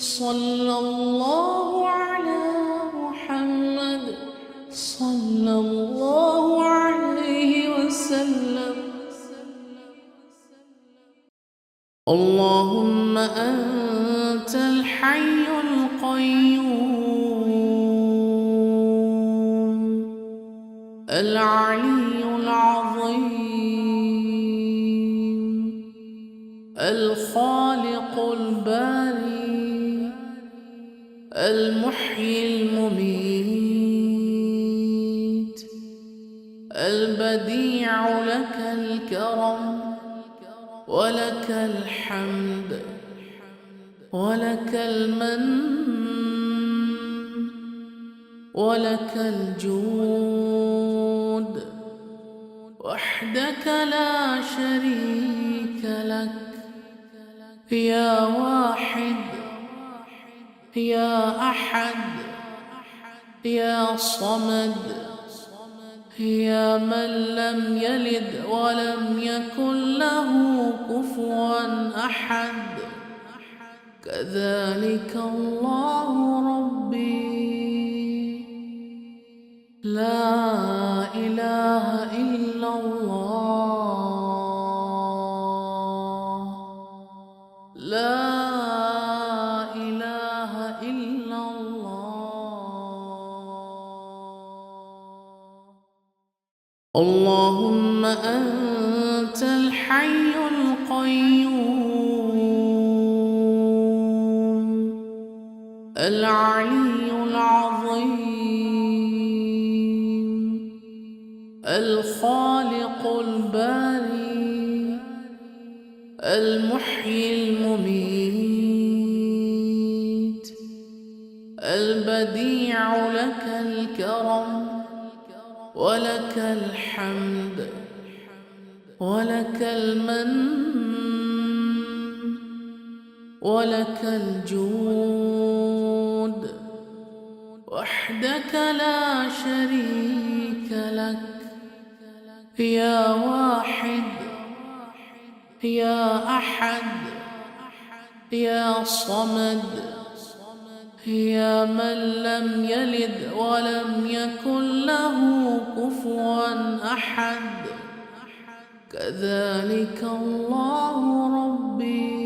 صلى الله على محمد صلى الله عليه وسلم. اللهم أنت الحي القيوم العلي العظيم الخالق الباري المحيي المميت البديع، لك الكرم ولك الحمد ولك المن ولك الجود، وحدك لا شريك لك، يا واحد يا أحد يا صمد، يا من لم يلد ولم يكن له كفوا أحد. كذلك الله ربي، لا إله إلا الله، لا إله إلا الله. اللهم أنت الحي القيوم العلي العظيم الخالق الباري المحيي المميت البديع، لك الكرم ولك الحمد ولك المن ولك الجود، وحدك لا شريك لك، يا واحد يا أحد يا صمد، يا من لم يلد ولم يكن له كفوا أحد. كذلك الله ربي،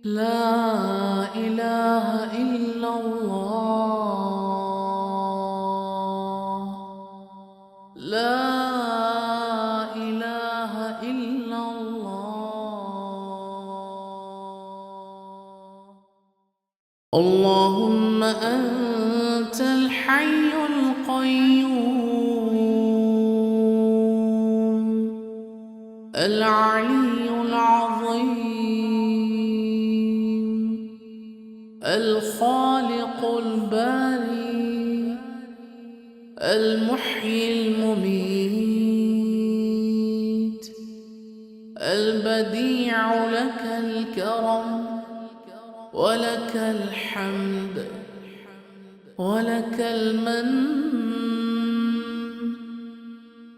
لا إله إلا الله، لا إله إلا الله. اللهم أنت الحي القيوم العلي العظيم الخالق الباري المحيي المميت البديع، لك الكرم ولك الحمد ولك المن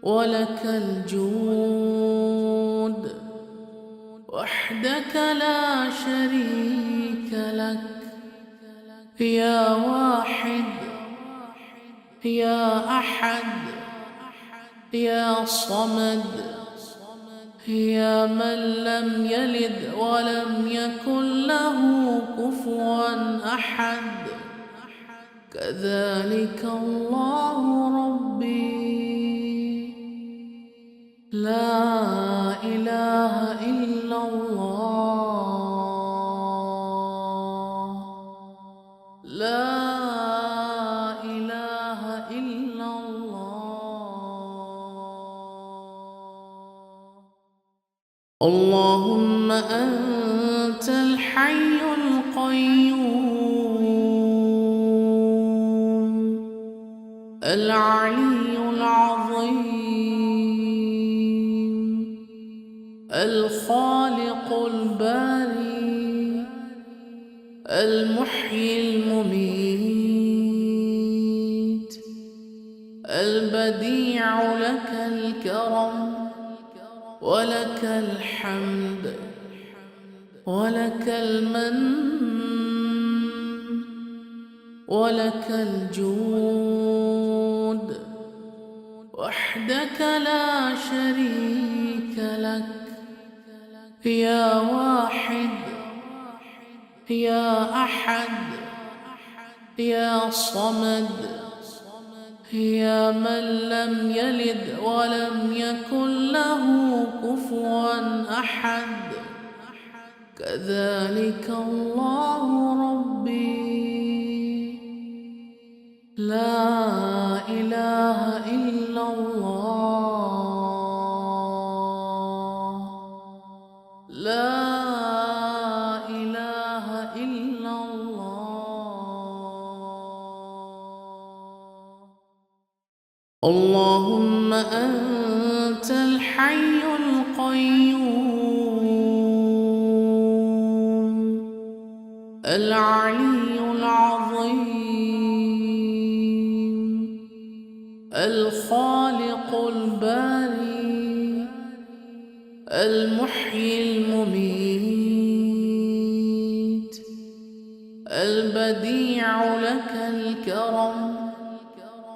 ولك الجود، وحدك لا شريك لك، يا واحد يا أحد يا صمد، يا من لم يلد ولم يكن له كفوا أحد. كذلك الله ربي، لا إله إلا الله، لا إله إلا الله. اللهم أنت الحي القيوم العلي العظيم الخالق الباري المحيي المميت البديع، لك الكرم ولك الحمد ولك المن ولك الجود وحدك لا شريك لك يا واحد يا أحد يا صمد يا من لم يلد ولم يكن له كفوا أحد كذلك الله ربي لا إله إلا الله لا إله إلا الله اللهم أنت الحي القيوم العلي العظيم الخالق الباري المحيي المميت البديع لك الكرم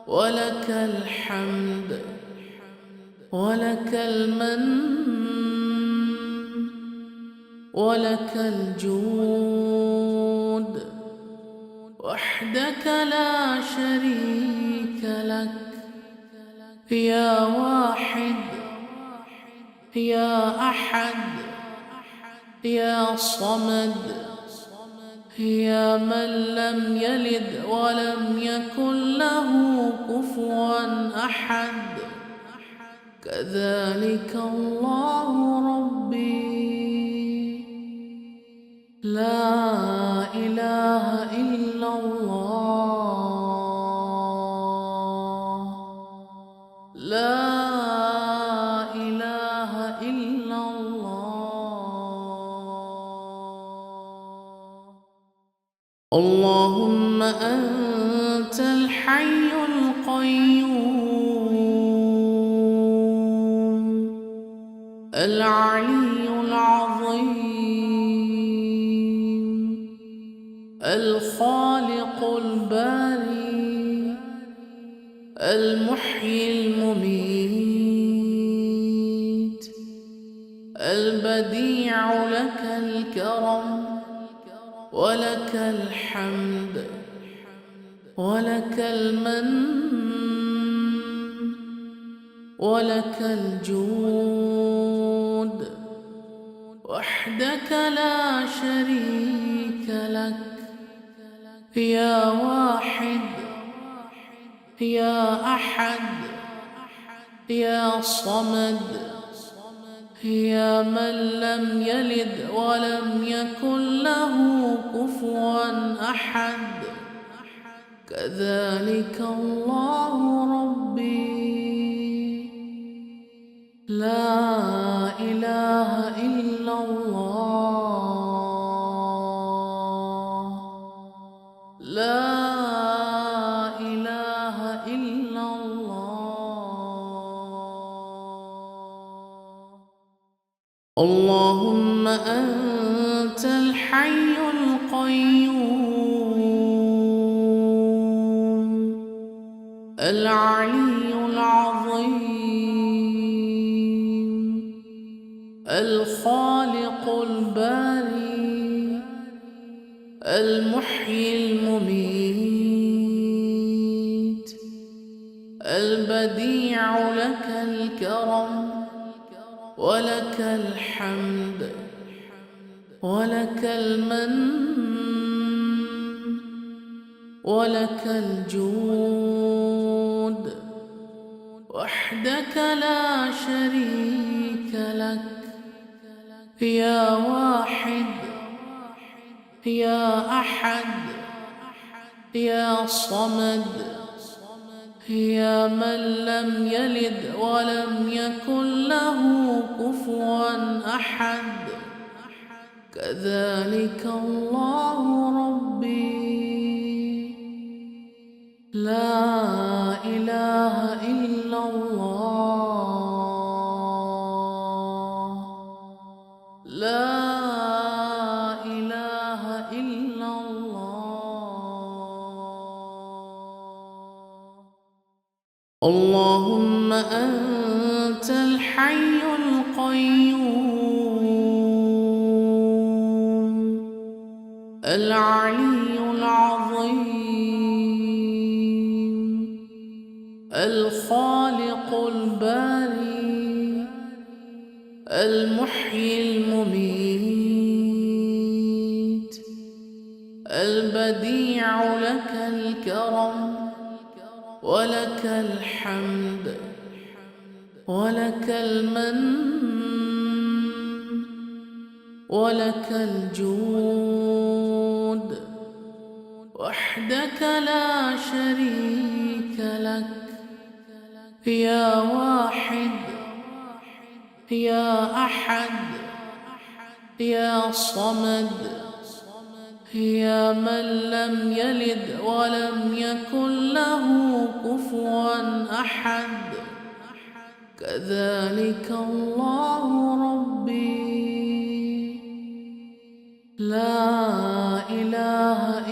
ولك الحمد ولك المن ولك الجود وحدك لا شريك لك يا واحد يا أحد يا صمد يا من لم يلد ولم يكن له كفوا أحد كذلك الله ربي لا إله إلا الله لا إله إلا الله اللهم أنت الحي القيوم العلي العظيم الخالق الباري المحيي المميت البديع لك الكرم ولك الحمد ولك المن ولك الجود وحدك لا شريك لك يا واحد يا أحد يا صمد يا من لم يلد ولم يكن له كفوا أحد كذلك الله ربي لا إله إلا الله لا إله إلا الله اللهم أنت الحي القيوم العلي العظيم الخالق الباري المحيي المميت البديع لك الكرم ولك الحمد ولك المن ولك الجود وحدك لا شريك لك يا واحد يا أحد يا صمد يا من لم يلد ولم يكن له كفوا أحد كذلك الله ربي لا إله إلا الله لا إلا الله. اللهم أنت الحي القيوم العلي العظيم الخالق الباري المحيي المميت البديع لك الكرم ولك الحمد ولك المن ولك الجود وحدك لا شريك لك يا واحد يا أحد يا صمد يا من لم يلد ولم يكن له كفوا أحد. كذلك الله ربي لا إله